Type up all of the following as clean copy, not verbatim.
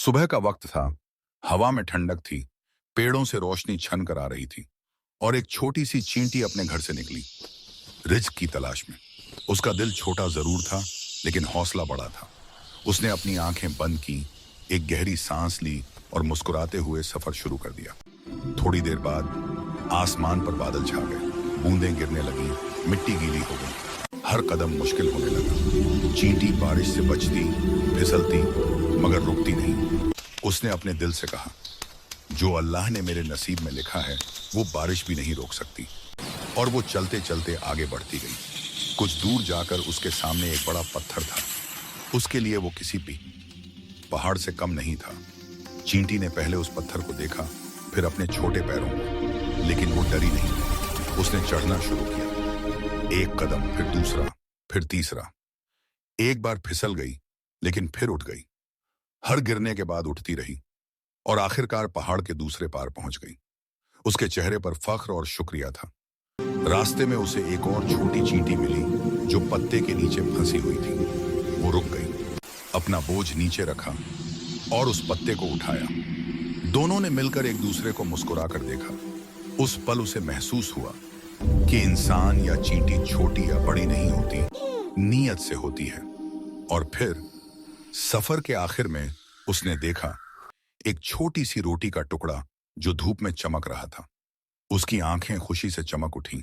सुबह का वक्त था। हवा में ठंडक थी, पेड़ों से रोशनी छन कर आ रही थी और एक छोटी सी चींटी अपने घर से निकली रिज्क की तलाश में। उसका दिल छोटा जरूर था, लेकिन हौसला बड़ा था। उसने अपनी आंखें बंद की, एक गहरी सांस ली और मुस्कुराते हुए सफर शुरू कर दिया। थोड़ी देर बाद आसमान पर बादल छा गए, बूंदें गिरने लगी, मिट्टी गीली हो गई, हर कदम मुश्किल होने लगा। चींटी बारिश से बचती, फिसलती, मगर रुकती नहीं। उसने अपने दिल से कहा, जो अल्लाह ने मेरे नसीब में लिखा है वो बारिश भी नहीं रोक सकती। और वो चलते चलते आगे बढ़ती गई। कुछ दूर जाकर उसके सामने एक बड़ा पत्थर था। उसके लिए वो किसी भी पहाड़ से कम नहीं था। चींटी ने पहले उस पत्थर को देखा, फिर अपने छोटे पैरों को, लेकिन वो डरी नहीं। उसने चढ़ना शुरू किया, एक कदम, फिर दूसरा, फिर तीसरा। एक बार फिसल गई, लेकिन फिर उठ गई। हर गिरने के बाद उठती रही और आखिरकार पहाड़ के दूसरे पार पहुंच गई। उसके चेहरे पर फख्र और शुक्रिया था। रास्ते में उसे एक और छोटी चींटी मिली जो पत्ते के नीचे फंसी हुई थी। वो रुक गई, अपना बोझ नीचे रखा और उस पत्ते को उठाया। दोनों ने मिलकर एक दूसरे को मुस्कुराकर देखा। उस पल उसे महसूस हुआ कि इंसान या चींटी छोटी या बड़ी नहीं होती, नीयत से होती है। और फिर सफर के आखिर में उसने देखा एक छोटी सी रोटी का टुकड़ा जो धूप में चमक रहा था। उसकी आंखें खुशी से चमक उठीं।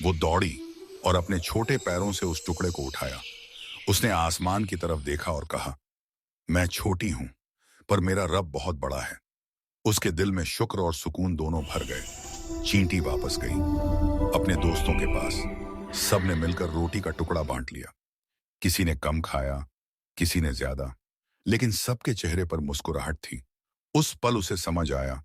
वो दौड़ी और अपने छोटे पैरों से उस टुकड़े को उठाया। उसने आसमान की तरफ देखा और कहा, मैं छोटी हूं, पर मेरा रब बहुत बड़ा है। उसके दिल में शुक्र और सुकून दोनों भर गए। चींटी वापस गई अपने दोस्तों के पास। सबने मिलकर रोटी का टुकड़ा बांट लिया। किसी ने कम खाया, किसी ने ज्यादा, लेकिन सबके चेहरे पर मुस्कुराहट थी। उस पल उसे समझ आया,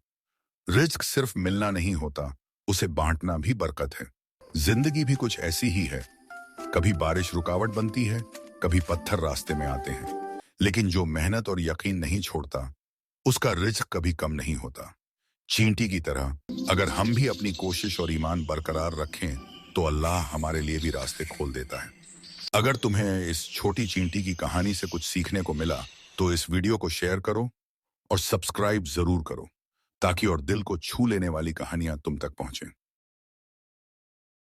रिज्क सिर्फ मिलना नहीं होता, उसे बांटना भी बरकत है। जिंदगी भी कुछ ऐसी ही है। कभी बारिश रुकावट बनती है, कभी पत्थर रास्ते में आते हैं, लेकिन जो मेहनत और यकीन नहीं छोड़ता उसका रिज्क कभी कम नहीं होता। चींटी की तरह अगर हम भी अपनी कोशिश और ईमान बरकरार रखें तो अल्लाह हमारे लिए भी रास्ते खोल देता है। अगर तुम्हें इस छोटी चींटी की कहानी से कुछ सीखने को मिला तो इस वीडियो को शेयर करो और सब्सक्राइब जरूर करो, ताकि और दिल को छू लेने वाली कहानियां तुम तक पहुंचें।